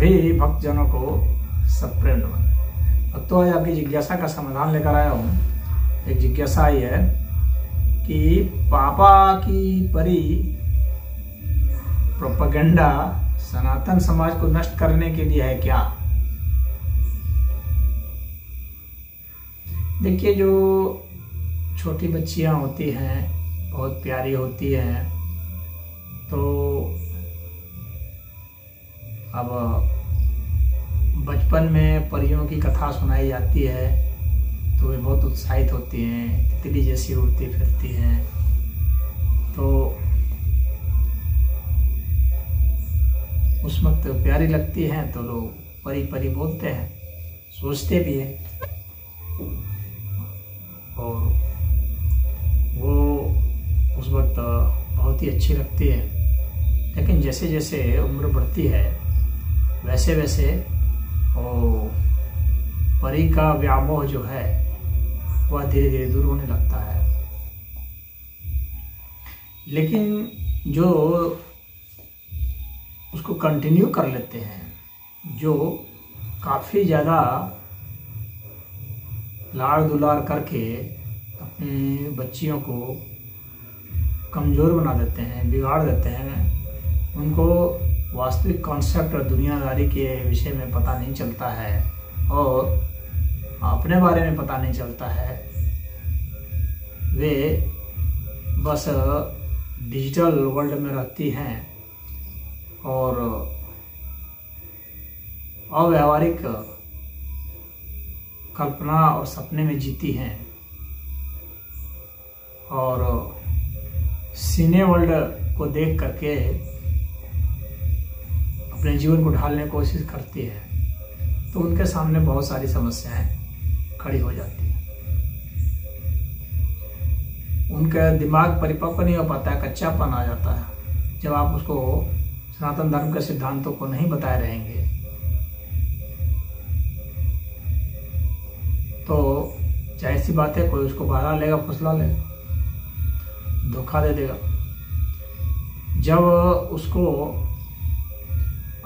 सभी भक्तजनों को सप्रेम नमन। भक्तों, आज आपकी जिज्ञासा का समाधान लेकर आया हूँ। एक जिज्ञासा आई है कि पापा की परी प्रोपेगेंडा सनातन समाज को नष्ट करने के लिए है क्या? देखिए, जो छोटी बच्चियां होती हैं बहुत प्यारी होती हैं, तो अब बचपन में परियों की कथा सुनाई जाती है तो वे बहुत उत्साहित होती हैं, तितली जैसी उड़ती फिरती हैं। तो उस वक्त प्यारी लगती हैं तो लोग परी परी बोलते हैं, सोचते भी हैं, और वो उस वक्त बहुत ही अच्छी लगती है। लेकिन जैसे जैसे उम्र बढ़ती है वैसे वैसे परी का व्यामोह जो है वह धीरे धीरे दूर होने लगता है। लेकिन जो उसको कंटिन्यू कर लेते हैं, जो काफ़ी ज़्यादा लाड़ दुलार करके अपनी बच्चियों को कमज़ोर बना देते हैं, बिगाड़ देते हैं, उनको वास्तविक कॉन्सेप्ट और दुनियादारी के विषय में पता नहीं चलता है और अपने बारे में पता नहीं चलता है। वे बस डिजिटल वर्ल्ड में रहती हैं और अव्यावहारिक कल्पना और सपने में जीती हैं और सिने वर्ल्ड को देख करके अपने जीवन को ढालने की कोशिश करती है, तो उनके सामने बहुत सारी समस्याएं खड़ी हो जाती हैं। उनका दिमाग परिपक्व नहीं हो पाता है, कच्चापन आ जाता है। जब आप उसको सनातन धर्म के सिद्धांतों को नहीं बताए रहेंगे तो जाहिर सी बात है कोई उसको बहला लेगा, फुसला लेगा, धोखा दे देगा। जब उसको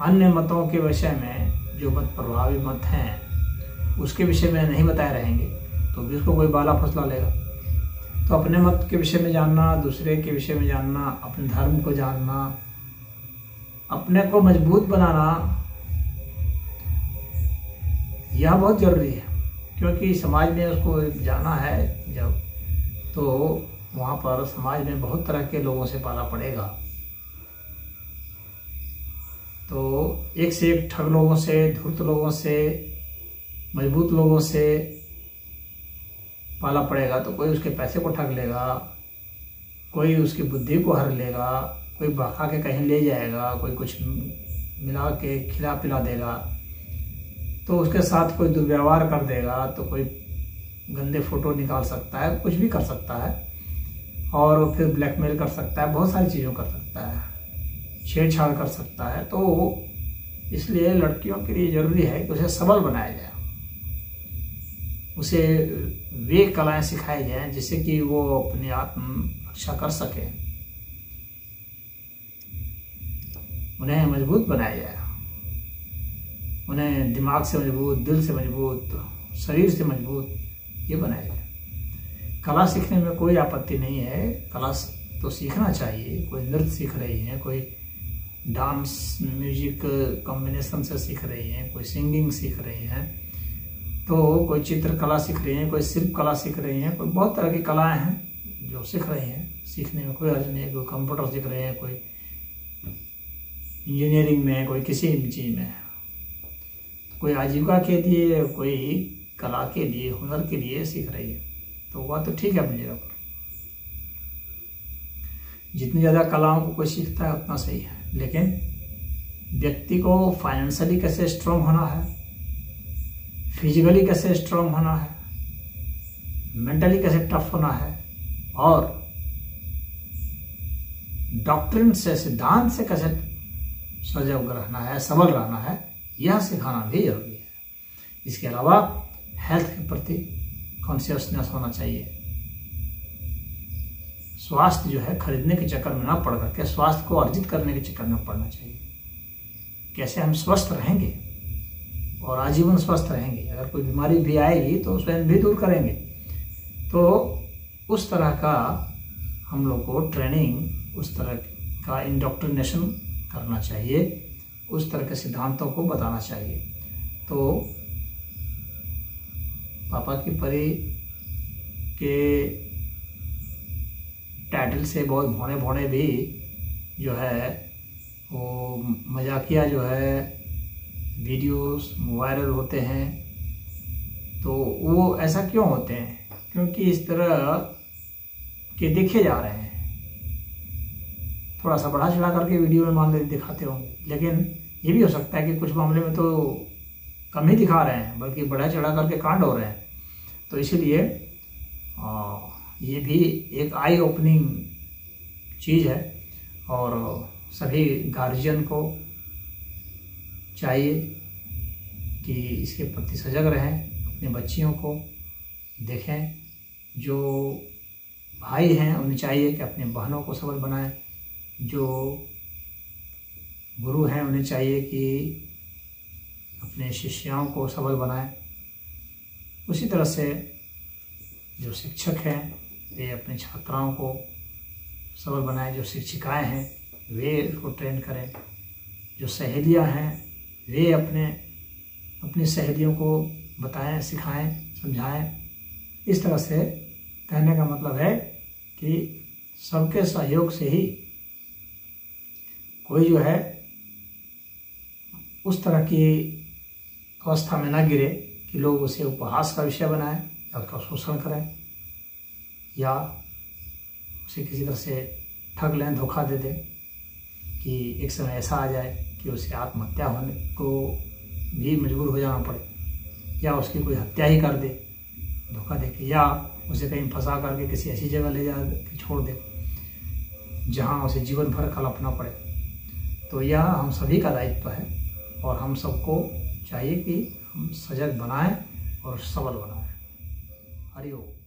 अन्य मतों के विषय में, जो मत प्रभावी मत हैं, उसके विषय में नहीं बताए रहेंगे तो भी उसको कोई बाला फुसला लेगा। तो अपने मत के विषय में जानना, दूसरे के विषय में जानना, अपने धर्म को जानना, अपने को मजबूत बनाना, यह बहुत जरूरी है। क्योंकि समाज में उसको जाना है जब, तो वहाँ पर समाज में बहुत तरह के लोगों से पाला पड़ेगा। तो एक से एक ठग लोगों से, धूर्त लोगों से, मजबूत लोगों से पाला पड़ेगा। तो कोई उसके पैसे को ठग लेगा, कोई उसकी बुद्धि को हर लेगा, कोई बहका के कहीं ले जाएगा, कोई कुछ मिला के खिला पिला देगा, तो उसके साथ कोई दुर्व्यवहार कर देगा, तो कोई गंदे फोटो निकाल सकता है, कुछ भी कर सकता है, और फिर ब्लैकमेल कर सकता है, बहुत सारी चीज़ों कर सकता है, छेड़छाड़ कर सकता है। तो इसलिए लड़कियों के लिए जरूरी है कि उसे सबल बनाया जाए, उसे वे कलाएं सिखाई जाएं जिससे कि वो अपनी आत्म रक्षा कर सके, उन्हें मजबूत बनाया जाए, उन्हें दिमाग से मजबूत, दिल से मजबूत, शरीर से मजबूत ये बनाया जाए। कला सीखने में कोई आपत्ति नहीं है, कला तो सीखना चाहिए। कोई नृत्य सीख रही है, कोई डांस म्यूजिक कॉम्बिनेशन से सीख रही है, कोई सिंगिंग सीख रही है, तो कोई चित्रकला सीख रही है, कोई शिल्प कला सीख रही है, कोई बहुत तरह की कलाएं हैं जो सीख रही हैं। सीखने में कोई हर्ज नहीं है। कोई कंप्यूटर सीख रहे हैं, कोई इंजीनियरिंग में, कोई किसी चीज़ में, कोई आजीविका के लिए, कोई कला के लिए, हुनर के लिए सीख रही है, तो वह तो ठीक है अपनी जगह पर। जितनी ज़्यादा कलाओं को कोई सीखता है उतना सही है। लेकिन व्यक्ति को फाइनेंशियली कैसे स्ट्रांग होना है, फिजिकली कैसे स्ट्रांग होना है, मेंटली कैसे टफ होना है, और डॉक्ट्रिन से, सिद्धांत से कैसे सजग रहना है, सबल रहना है, यह सिखाना भी जरूरी है। इसके अलावा हेल्थ के प्रति कॉन्शियसनेस होना चाहिए। स्वास्थ्य जो है खरीदने के चक्कर में ना पड़ करके स्वास्थ्य को अर्जित करने के चक्कर में पड़ना चाहिए। कैसे हम स्वस्थ रहेंगे और आजीवन स्वस्थ रहेंगे। अगर कोई बीमारी भी आएगी तो स्वयं भी दूर करेंगे। तो उस तरह का हम लोग को ट्रेनिंग, उस तरह का इंडोक्ट्रिनेशन करना चाहिए, उस तरह के सिद्धांतों को बताना चाहिए। तो पापा की परी के टाइटल से बहुत भोने भोने भी जो है वो मजाकिया जो है वीडियोस वायरल होते हैं। तो वो ऐसा क्यों होते हैं? क्योंकि इस तरह के देखे जा रहे हैं। थोड़ा सा बढ़ा चढ़ा करके वीडियो में मान लेते दिखाते होंगे, लेकिन ये भी हो सकता है कि कुछ मामले में तो कम ही दिखा रहे हैं, बल्कि बढ़ा चढ़ा करके कांड हो रहे हैं। तो इसीलिए ये भी एक आई ओपनिंग चीज़ है और सभी गार्जियन को चाहिए कि इसके प्रति सजग रहें, अपने बच्चियों को देखें। जो भाई हैं उन्हें चाहिए कि अपनी बहनों को सबल बनाएं, जो गुरु हैं उन्हें चाहिए कि अपने शिष्याओं को सबल बनाएं। उसी तरह से जो शिक्षक हैं वे अपने छात्राओं को सबल बनाएं, जो शिक्षिकाएं हैं वे उसको ट्रेन करें, जो सहेलियां हैं वे अपनी सहेलियों को बताएं, सिखाएं, समझाएं। इस तरह से कहने का मतलब है कि सबके सहयोग से ही कोई जो है उस तरह की अवस्था में ना गिरे कि लोग उसे उपहास का विषय बनाएं या उसका शोषण करें या उसे किसी तरह से ठग लें, धोखा दे दें कि एक समय ऐसा आ जाए कि उसे आत्महत्या होने को भी मजबूर हो जाना पड़े, या उसकी कोई हत्या ही कर दे धोखा दे के, या उसे कहीं फंसा करके किसी ऐसी जगह ले जा के छोड़ दे जहां उसे जीवन भर कलपना पड़े। तो यह हम सभी का दायित्व है और हम सबको चाहिए कि हम सजग बनाएं और सबल बनाएं। हरि ओम।